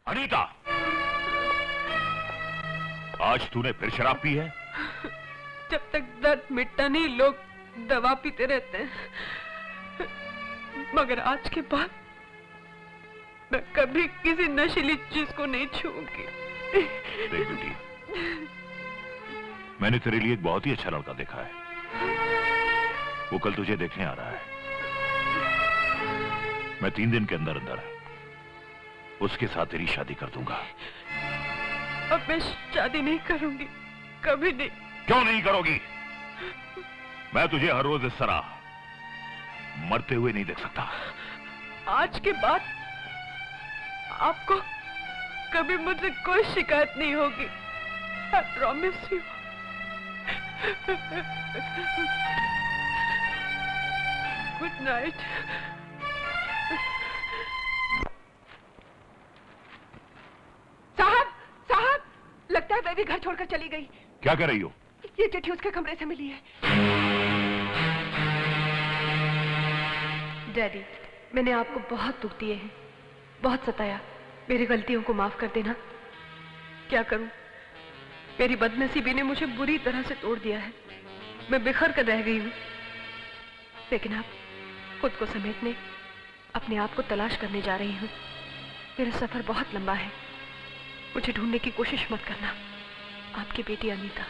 अनीता, आज तूने फिर शराब पी है? जब तक दर्द मिटता नहीं लोग दवा पीते रहते हैं, मगर आज के बाद मैं कभी किसी नशीली चीज को नहीं छूऊंगी। देख बेटी, मैंने तेरे लिए एक बहुत ही अच्छा लड़का देखा है। वो कल तुझे देखने आ रहा है। मैं 3 दिन के अंदर अंदर उसके साथ तेरी शादी कर दूंगा। अब मैं शादी नहीं करूंगी, कभी नहीं। क्यों नहीं करोगी? मैं तुझे हर रोज इस तरह मरते हुए नहीं देख सकता। आज के बाद आपको कभी मुझसे कोई शिकायत नहीं होगी। I promise you. Good night. साहब, साहब, लगता है बेबी घर छोड़कर चली गई। क्या कर रही हो? ये चिट्ठी उसके कमरे से मिली है। डैडी, मैंने आपको बहुत दुख दिए हैं, बहुत सताया। मेरी गलतियों को माफ कर देना। क्या करूं, मेरी बदनसीबी ने मुझे बुरी तरह से तोड़ दिया है। मैं बिखर कर रह गई हूं। लेकिन आप खुद को समेटने, अपने आप को तलाश करने जा रही हूं। मेरा सफर बहुत लंबा है। मुझे ढूंढने की कोशिश मत करना। आपकी बेटी अनीता।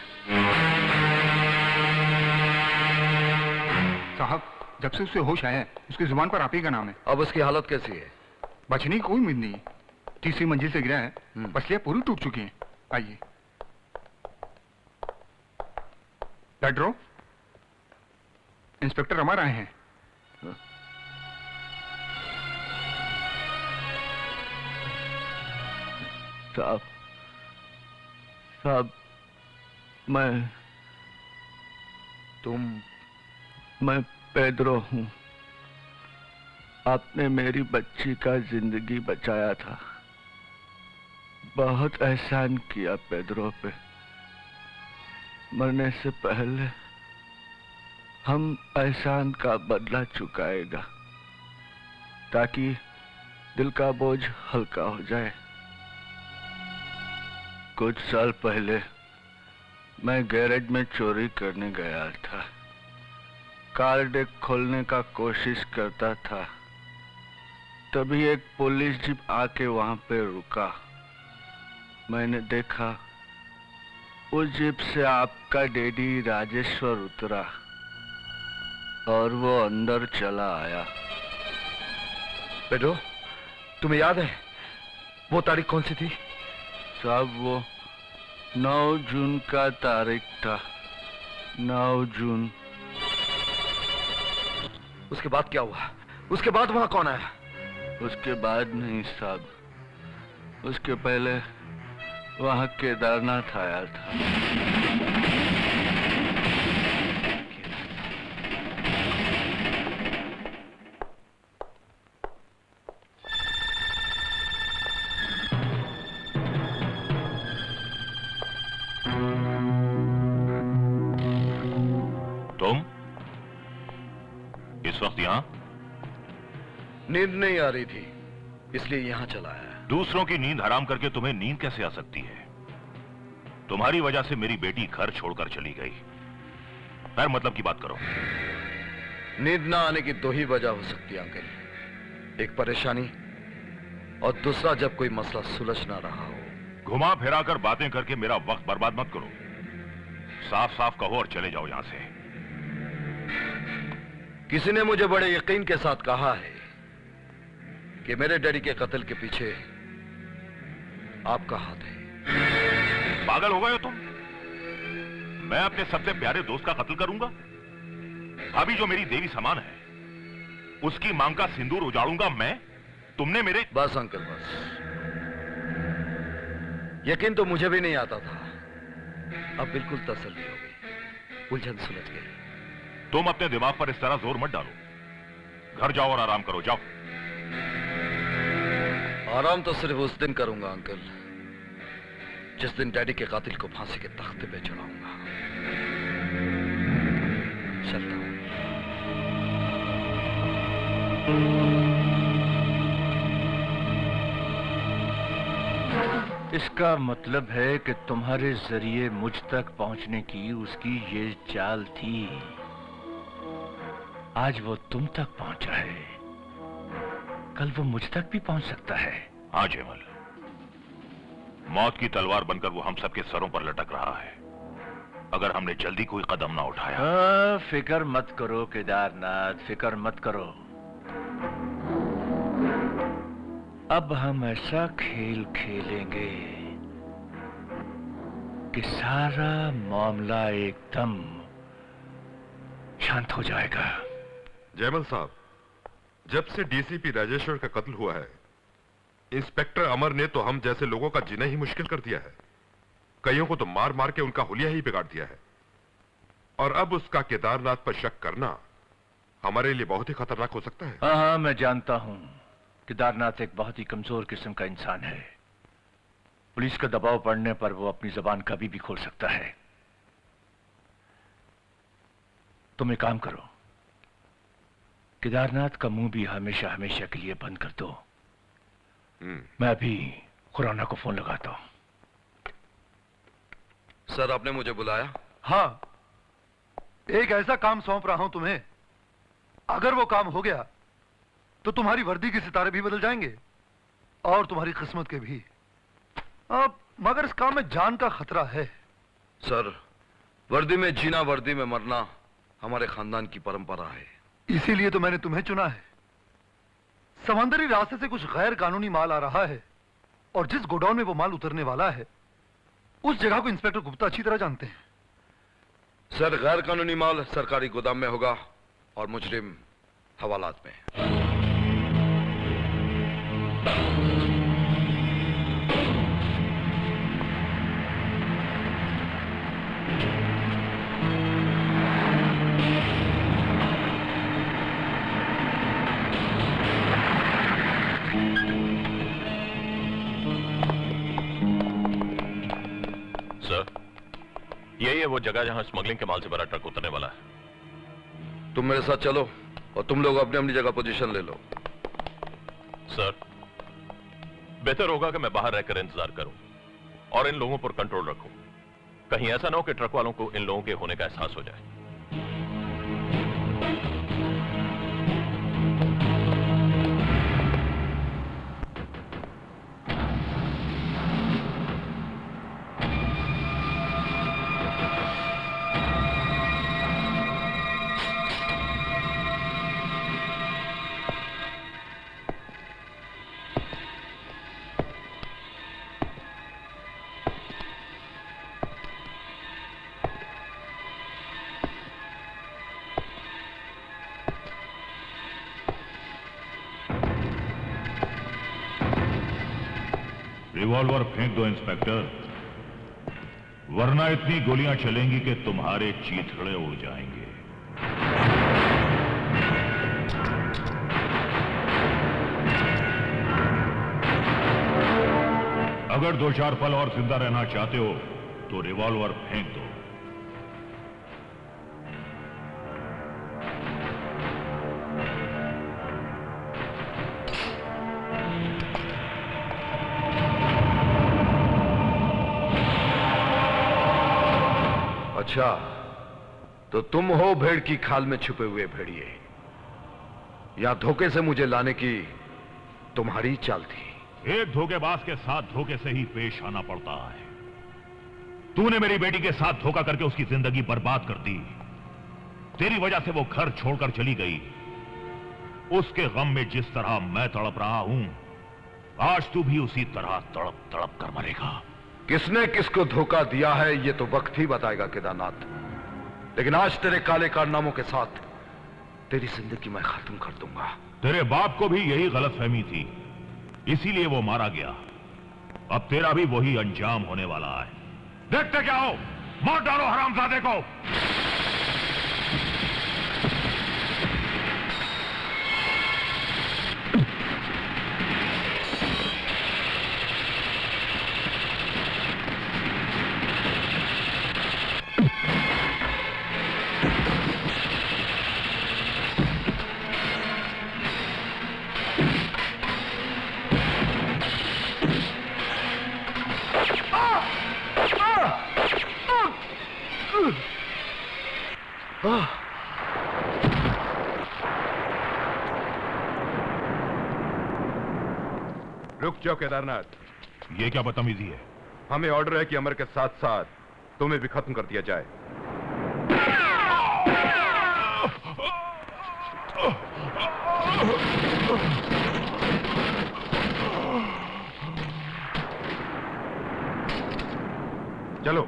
साहब, जब से उससे होश आया है, उसकी जुबान पर आप ही का नाम है। अब उसकी हालत कैसी है? बचने की कोई उम्मीद नहीं है। तीसरी मंजिल से गिरा है, पसलियां पूरी टूट चुकी हैं। आइए। पेड्रो, इंस्पेक्टर अमर आए हैं। साहब, साहब, मैं पेड्रो हूं। आपने मेरी बच्ची का जिंदगी बचाया था। बहुत एहसान किया पेड्रो पे। मरने से पहले हम एहसान का बदला चुकाएगा, ताकि दिल का बोझ हल्का हो जाए। कुछ साल पहले मैं गैरेज में चोरी करने गया था। कार डेक खोलने का कोशिश करता था, तभी एक पुलिस जीप आके वहां पे रुका। मैंने देखा उस जीप से आपका डैडी राजेश्वर उतरा और वो अंदर चला आया। पेड्रो, तुम्हें याद है वो तारीख कौन सी थी? साहब, वो 9 जून का तारीख था। 9 जून। उसके बाद क्या हुआ? उसके बाद वहां कौन आया? उसके बाद नहीं साहब, उसके पहले वहां केदारनाथ आया था। तुम इस वक्त यहां? नींद नहीं आ रही थी, इसलिए यहां चला आया। दूसरों की नींद हराम करके तुम्हें नींद कैसे आ सकती है? तुम्हारी वजह से मेरी बेटी घर छोड़कर चली गई। खैर, मतलब की बात करो। नींद ना आने की 2 ही वजह हो सकती है अंकल। एक परेशानी और दूसरा जब कोई मसला सुलझ ना रहा हो। घुमा फिरा कर बातें करके मेरा वक्त बर्बाद मत करो। साफ साफ कहो और चले जाओ यहां से। किसी ने मुझे बड़े यकीन के साथ कहा है कि मेरे डैडी के कत्ल के पीछे आपका हाथ है। पागल हो गए हो तुम? मैं अपने सबसे प्यारे दोस्त का कत्ल करूंगा? अभी जो मेरी देवी समान है, उसकी मांग का सिंदूर उजाड़ूंगा मैं? तुमने मेरे... बस अंकल, बस। यकीन तो मुझे भी नहीं आता था। अब बिल्कुल तसल्ली हो गई। उलझन सुलझ गई। तुम अपने दिमाग पर इस तरह जोर मत डालो। घर जाओ और आराम करो, जाओ। आराम तो सिर्फ उस दिन करूंगा अंकल, जिस दिन डैडी के कातिल को फांसी के तख्ते पे चढ़ाऊंगा। चलता हूं। इसका मतलब है कि तुम्हारे जरिए मुझ तक पहुंचने की उसकी ये चाल थी। आज वो तुम तक पहुंचा है, कल वो मुझ तक भी पहुंच सकता है। हाँ जयमल, मौत की तलवार बनकर वो हम सबके सरों पर लटक रहा है। अगर हमने जल्दी कोई कदम ना उठाया। फिक्र मत करो केदारनाथ, फिक्र मत करो। अब हम ऐसा खेल खेलेंगे कि सारा मामला एकदम शांत हो जाएगा। जयमल साहब, जब से डीसीपी राजेश्वर का कत्ल हुआ है, इंस्पेक्टर अमर ने तो हम जैसे लोगों का जीना ही मुश्किल कर दिया है। कईयों को तो मार मार के उनका हुलिया ही बिगाड़ दिया है। और अब उसका केदारनाथ पर शक करना हमारे लिए बहुत ही खतरनाक हो सकता है। हाँ, मैं जानता हूं। केदारनाथ एक बहुत ही कमजोर किस्म का इंसान है। पुलिस का दबाव पड़ने पर वो अपनी जबान कभी भी खोल सकता है। तुम एक काम करो, केदारनाथ का मुंह भी हमेशा हमेशा के लिए बंद कर दो। मैं अभी खुराना को फोन लगाता हूं। सर, आपने मुझे बुलाया? हाँ, एक ऐसा काम सौंप रहा हूं तुम्हें। अगर वो काम हो गया तो तुम्हारी वर्दी के सितारे भी बदल जाएंगे और तुम्हारी किस्मत के भी। अब मगर इस काम में जान का खतरा है। सर, वर्दी में जीना, वर्दी में मरना हमारे खानदान की परंपरा है। इसीलिए तो मैंने तुम्हें चुना है। समंदरी रास्ते से कुछ गैर कानूनी माल आ रहा है और जिस गोडाउन में वो माल उतरने वाला है उस जगह को इंस्पेक्टर गुप्ता अच्छी तरह जानते हैं। सर, गैर कानूनी माल सरकारी गोदाम में होगा और मुजरिम हवालात में। यही है वो जगह जहां स्मगलिंग के माल से भरा ट्रक उतरने वाला है। तुम मेरे साथ चलो और तुम लोग अपनी अपनी जगह पोजीशन ले लो। सर, बेहतर होगा कि मैं बाहर रहकर इंतजार करूं और इन लोगों पर कंट्रोल रखूं। कहीं ऐसा ना हो कि ट्रक वालों को इन लोगों के होने का एहसास हो जाए। रिवॉल्वर फेंक दो इंस्पेक्टर, वरना इतनी गोलियां चलेंगी कि तुम्हारे चीथड़े उड़ जाएंगे। अगर 2-4 पल और जिंदा रहना चाहते हो तो रिवॉल्वर फेंक दो। अच्छा, तो तुम हो भेड़ की खाल में छुपे हुए भेड़िए। या धोखे से मुझे लाने की तुम्हारी चाल थी। एक धोखेबाज के साथ धोखे से ही पेश आना पड़ता है। तूने मेरी बेटी के साथ धोखा करके उसकी जिंदगी बर्बाद कर दी। तेरी वजह से वो घर छोड़कर चली गई। उसके गम में जिस तरह मैं तड़प रहा हूं, आज तू भी उसी तरह तड़प तड़प कर मरेगा। किसने किसको धोखा दिया है ये तो वक्त ही बताएगा केदारनाथ। लेकिन आज तेरे काले कारनामों के साथ तेरी जिंदगी मैं खत्म कर दूंगा। तेरे बाप को भी यही गलतफहमी थी, इसीलिए वो मारा गया। अब तेरा भी वही अंजाम होने वाला है। देखते क्या हो, मार डालो हरामजादे को। रुक जाओ केदारनाथ, ये क्या बदतमीजी है? हमें ऑर्डर है कि अमर के साथ साथ तुम्हें भी खत्म कर दिया जाए। चलो।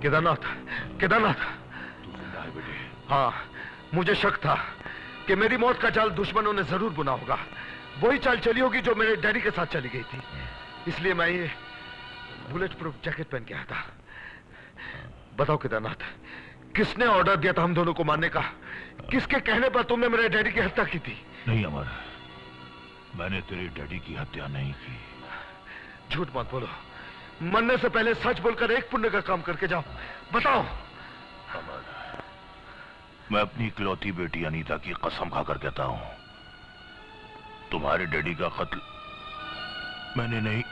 केदारनाथ, केदारनाथ। तू जिंदा है बेटे? हाँ, मुझे शक था कि मेरी मौत का चाल दुश्मनों ने जरूर बुना होगा। वही चाल चली होगी जो मेरे डैडी के साथ चली गई थी। इसलिए मैं ये बुलेट प्रूफ जैकेट पहन के आया था। बताओ केदारनाथ, किसने ऑर्डर दिया था हम दोनों को मारने का? किसके कहने पर तुमने मेरे डैडी की हत्या की थी? नहीं अमर, मैंने तेरे डैडी की हत्या नहीं की। झूठ मत बोलो। मरने से पहले सच बोलकर एक पुण्य का काम करके जाओ। बताओ। अमर, मैं अपनी इकलौती बेटी अनीता की कसम खाकर कहता हूं, तुम्हारे डैडी का कत्ल मैंने नहीं